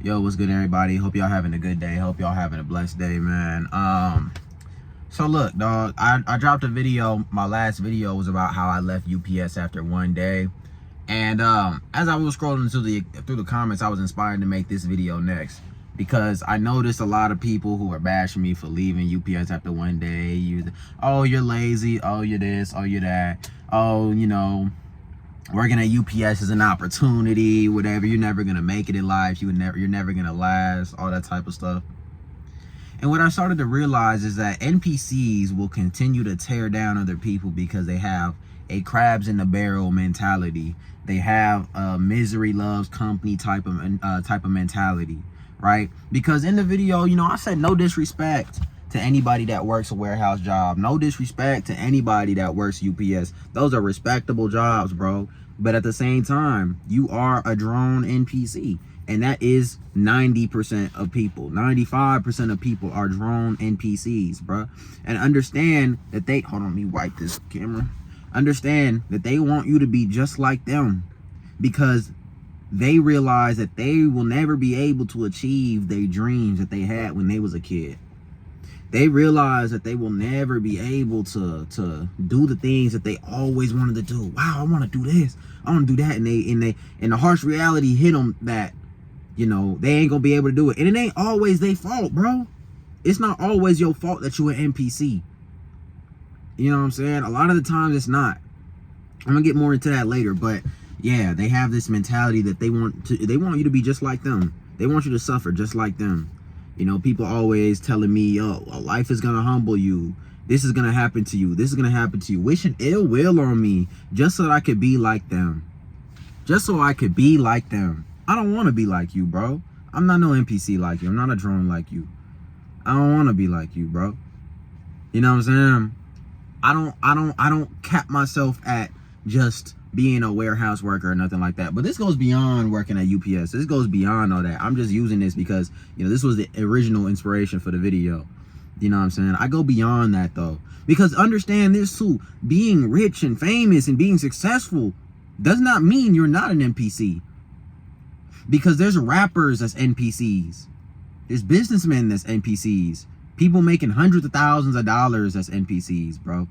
Yo, what's good, everybody? Hope y'all having a good day. Hope y'all having a blessed day, man. So look, dog, I dropped a video. My last video was about how I left UPS after one day. And as I was scrolling through the comments, I was inspired to make this video next. Because I noticed a lot of people who are bashing me for leaving UPS after one day. Oh, you're lazy. Oh, you're this. Oh, you're that. Oh, you know, working at UPS is an opportunity, whatever. You're never gonna make it in life. You're never gonna last. All that type of stuff. And what I started to realize is that NPCs will continue to tear down other people because they have a crabs in the barrel mentality. They have a misery loves company type of mentality, right? Because in the video, you know, I said no disrespect to anybody that works a warehouse job. No disrespect to anybody that works UPS. Those are respectable jobs, bro. But at the same time, you are a drone NPC. And that is 90% of people. 95% of people are drone NPCs, bro. And understand that they... Hold on, let me wipe this camera. Understand that they want you to be just like them. Because they realize that they will never be able to achieve their dreams that they had when they was a kid. They realize that they will never be able to do the things that they always wanted to do. Wow, I want to do this. I want to do that. And the harsh reality hit them that, you know, they ain't going to be able to do it. And it ain't always their fault, bro. It's not always your fault that you're an NPC. You know what I'm saying? A lot of the times it's not. I'm going to get more into that later. But yeah, they have this mentality that they want you to be just like them. They want you to suffer just like them. You know, people always telling me, yo, life is going to humble you. This is going to happen to you. This is going to happen to you. Wishing ill will on me just so that I could be like them. Just so I could be like them. I don't want to be like you, bro. I'm not no NPC like you. I'm not a drone like you. I don't want to be like you, bro. You know what I'm saying? I don't cap myself at just being a warehouse worker or nothing like that. But this goes beyond working at UPS. This goes beyond all that. I'm just using this because, you know, this was the original inspiration for the video. You know what I'm saying? I go beyond that though. Because understand this too. Being rich and famous and being successful does not mean you're not an NPC. Because there's rappers that's NPCs. There's businessmen that's NPCs. People making hundreds of thousands of dollars that's NPCs, bro.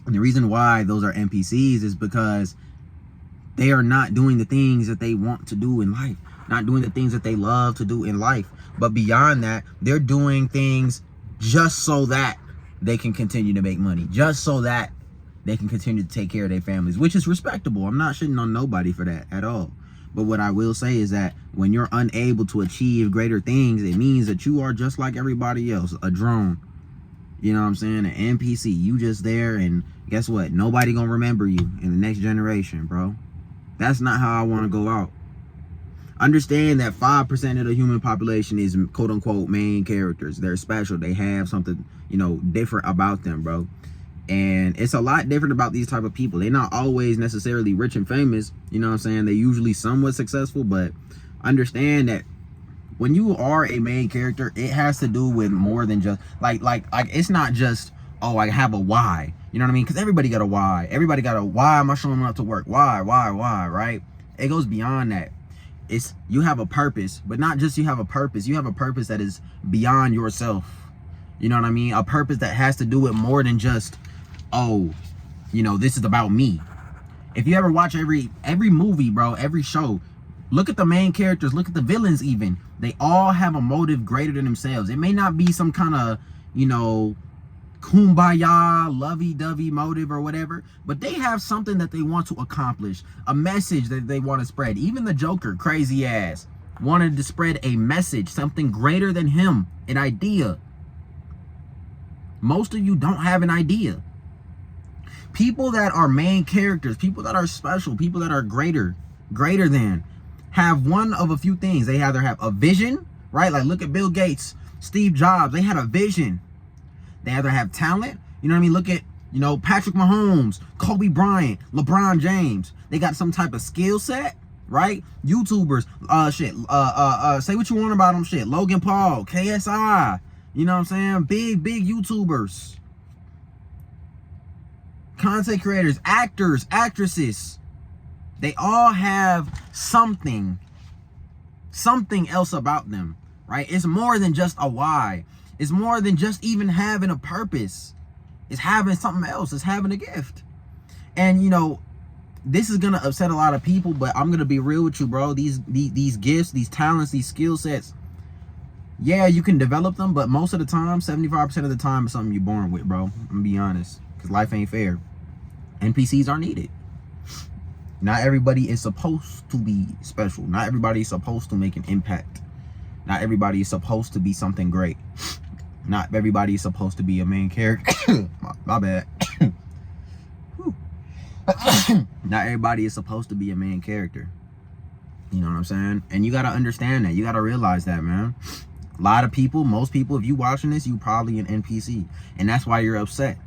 And the reason why those are NPCs is because they are not doing the things that they want to do in life. Not doing the things that they love to do in life. But beyond that, they're doing things just so that they can continue to make money. Just so that they can continue to take care of their families, which is respectable. I'm not shitting on nobody for that at all. But what I will say is that when you're unable to achieve greater things, it means that you are just like everybody else, a drone. You know what I'm saying? An NPC. You just there, and guess what? Nobody gonna remember you in the next generation, bro. That's not how I want to go out. Understand that 5% of the human population is quote-unquote main characters. They're special. They have something, you know, different about them, bro. And it's a lot different about these type of people. They're not always necessarily rich and famous. You know what I'm saying? They're usually somewhat successful, but understand that when you are a main character, it has to do with more than just like it's not just, oh, I have a why. You know what I mean? Because everybody got a why. Everybody got a why am I showing up to work? Why, right? It goes beyond that. It's you have a purpose, but not just you have a purpose. You have a purpose that is beyond yourself. You know what I mean? A purpose that has to do with more than just, oh, you know, this is about me. If you ever watch every movie, bro, every show, look at the main characters, look at the villains even. They all have a motive greater than themselves. It may not be some kind of, you know, kumbaya, lovey-dovey motive or whatever, but they have something that they want to accomplish, a message that they want to spread. Even the Joker, crazy ass, wanted to spread a message, something greater than him, an idea. Most of you don't have an idea. People that are main characters, people that are special, people that are greater than, have one of a few things. They either have a vision, right? Like look at Bill Gates, Steve Jobs. They had a vision. They either have talent. You know what I mean? Look at, you know, Patrick Mahomes, Kobe Bryant, LeBron James. They got some type of skill set, right? YouTubers, say what you want about them, shit. Logan Paul, KSI. You know what I'm saying? Big YouTubers. Content creators, actors, actresses. They all have something something else about them, right? It's more than just a why. It's more than just even having a purpose. It's having something else. It's having a gift. And, you know, this is going to upset a lot of people, but I'm going to be real with you, bro. These gifts, these talents, these skill sets, yeah, you can develop them, but most of the time, 75% of the time, it's something you're born with, bro. I'm going to be honest, because life ain't fair. NPCs are needed. Not everybody is supposed to be special. Not everybody is supposed to make an impact. Not everybody is supposed to be something great. Not everybody is supposed to be a main character. my bad. Not everybody is supposed to be a main character. You know what I'm saying? And you got to understand that. You got to realize that, man. A lot of people, most people, if you watching this, you probably an NPC. And that's why you're upset.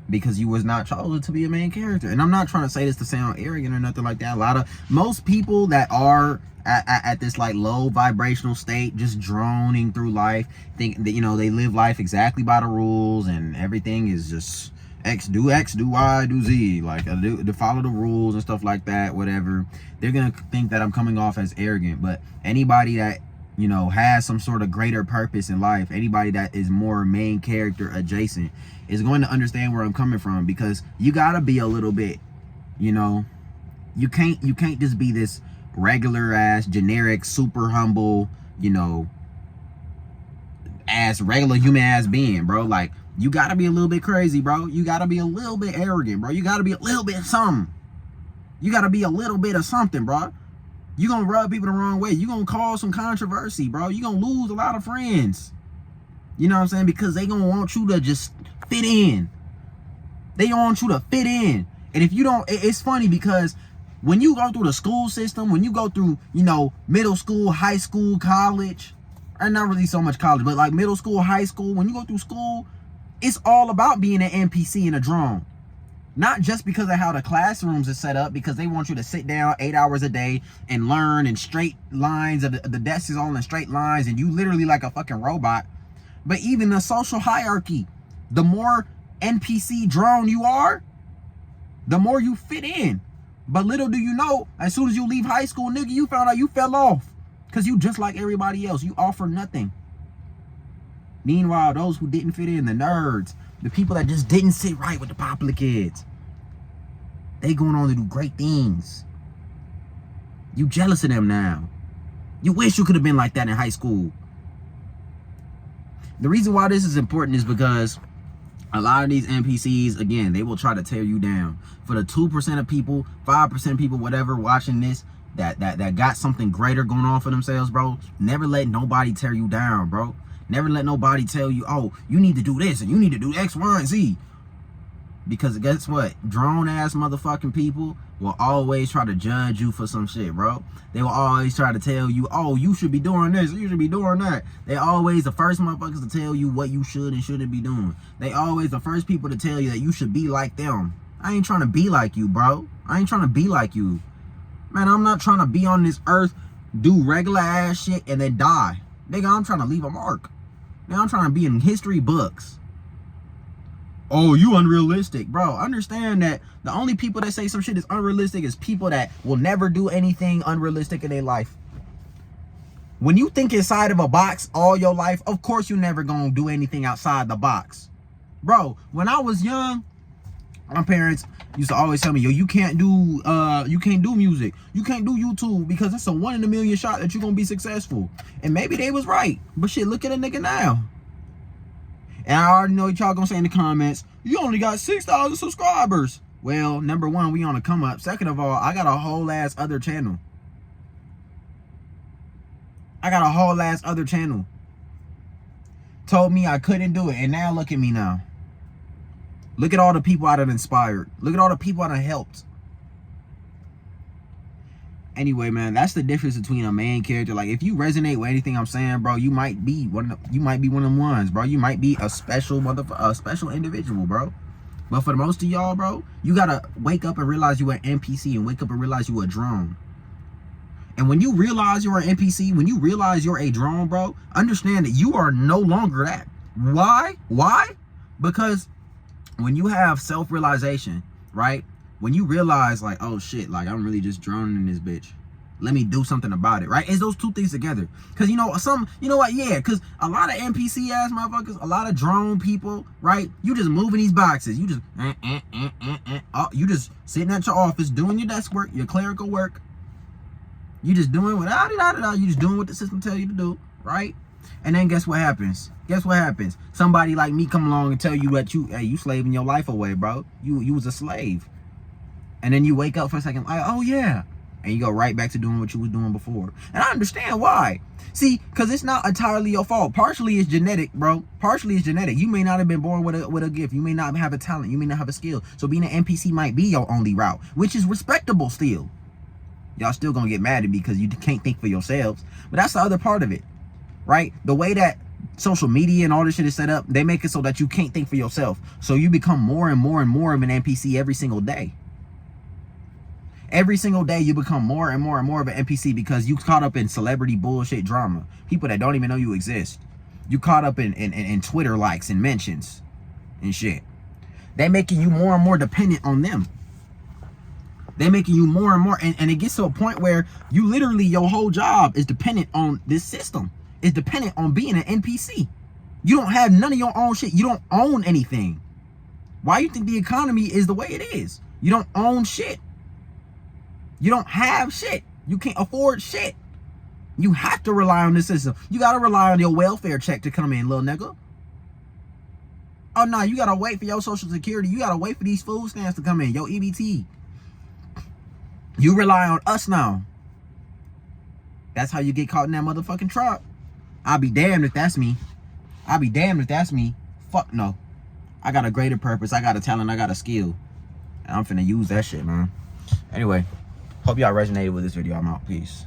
Because you was not chosen to be a main character. And I'm not trying to say this to sound arrogant or nothing like that. Most people that are at this like low vibrational state, just droning through life, think that, you know, they live life exactly by the rules and everything is just X, do Y, do Z, like to follow the rules and stuff like that, whatever. They're going to think that I'm coming off as arrogant. But anybody that, you know, has some sort of greater purpose in life, anybody that is more main character adjacent is going to understand where I'm coming from, because you gotta be a little bit, you know, you can't just be this regular ass, generic, super humble, you know, ass regular human ass being, bro. Like, you gotta be a little bit crazy, bro. You gotta be a little bit arrogant, bro. You gotta be a little bit something. You gotta be a little bit of something, bro. You gonna rub people the wrong way. You gonna cause some controversy, bro. You gonna lose a lot of friends. You know what I'm saying? Because they gonna want you to just fit in. They want you to fit in. And if you don't, it's funny because when you go through the school system, when you go through, you know, middle school, high school, college, or not really so much college, but like middle school, high school, when you go through school, it's all about being an NPC and a drone. Not just because of how the classrooms are set up, because they want you to sit down 8 hours a day and learn in straight lines. The desk is all in straight lines and you literally like a fucking robot. But even the social hierarchy, the more NPC drone you are, the more you fit in. But little do you know, as soon as you leave high school, nigga, you found out you fell off. Because you just like everybody else. You offer nothing. Meanwhile, those who didn't fit in, the nerds, the people that just didn't sit right with the popular kids, they going on to do great things. You jealous of them now. You wish you could have been like that in high school. The reason why this is important is because a lot of these NPCs, again, they will try to tear you down. For the 2% of people, 5% of people, whatever, watching this, that got something greater going on for themselves, bro, never let nobody tear you down, bro. Never let nobody tell you, oh, you need to do this and you need to do X, Y, and Z. Because guess what? Drone-ass motherfucking people will always try to judge you for some shit, bro. They will always try to tell you, oh, you should be doing this, you should be doing that. They always the first motherfuckers to tell you what you should and shouldn't be doing. They always the first people to tell you that you should be like them. I ain't trying to be like you, bro. I ain't trying to be like you. Man, I'm not trying to be on this earth, do regular ass shit, and then die. Nigga, I'm trying to leave a mark. Now I'm trying to be in history books. Oh, you unrealistic. Bro, understand that the only people that say some shit is unrealistic is people that will never do anything unrealistic in their life. When you think inside of a box all your life, of course you never gonna do anything outside the box. Bro, when I was young, my parents used to always tell me, yo, you can't do music. You can't do YouTube because it's a 1 in a million shot that you're gonna be successful. And maybe they was right. But shit, look at a nigga now. And I already know what y'all gonna say in the comments, you only got 6,000 subscribers. Well, number one, we on a come up. Second of all, I got a whole ass other channel. Told me I couldn't do it. And now look at me now. Look at all the people I done inspired. Look at all the people I done helped. Anyway, man, that's the difference between a main character. Like, if you resonate with anything I'm saying, bro, you might be one of them ones, bro. You might be a special individual, bro. But for the most of y'all, bro, you gotta wake up and realize you an NPC and wake up and realize you a drone. And when you realize you're an NPC, when you realize you're a drone, bro, understand that you are no longer that. Why? Because when you have self-realization, right? When you realize, like, oh shit, like, I'm really just droning in this bitch. let me do something about it, right? It's those two things together. Because, you know what? Yeah, because a lot of NPC ass motherfuckers, a lot of drone people, right? You just moving these boxes. You just, you just sitting at your office doing your desk work, your clerical work. You just doing what, you just doing what the system tell you to do, right? And then guess what happens? Guess what happens? Somebody like me come along and tell you that you slaving your life away, bro. You was a slave. And then you wake up for a second like, oh yeah. And you go right back to doing what you was doing before. And I understand why. See, because it's not entirely your fault. Partially it's genetic, bro. Partially it's genetic. You may not have been born with a gift. You may not have a talent. You may not have a skill. So being an NPC might be your only route, which is respectable still. Y'all still gonna get mad at me because you can't think for yourselves. But that's the other part of it, right? The way that social media and all this shit is set up, they make it so that you can't think for yourself. So you become more and more and more of an NPC every single day. Every single day you become more and more and more of an NPC because you caught up in celebrity bullshit drama. People that don't even know you exist. You caught up in Twitter likes and mentions and shit. They making you more and more dependent on them. They're making you more and more, and it gets to a point where you literally, your whole job is dependent on this system. It's dependent on being an NPC. You don't have none of your own shit. You don't own anything. Why you think the economy is the way it is? You don't own shit. You don't have shit. You can't afford shit. You have to rely on the system. You got to rely on your welfare check to come in, little nigga. Oh, no, you got to wait for your Social Security. You got to wait for these food stamps to come in, your EBT. You rely on us now. That's how you get caught in that motherfucking trap. I'll be damned if that's me. I'll be damned if that's me. Fuck no. I got a greater purpose. I got a talent. I got a skill. And I'm finna use that shit, man. Anyway, hope y'all resonated with this video. I'm out. Peace.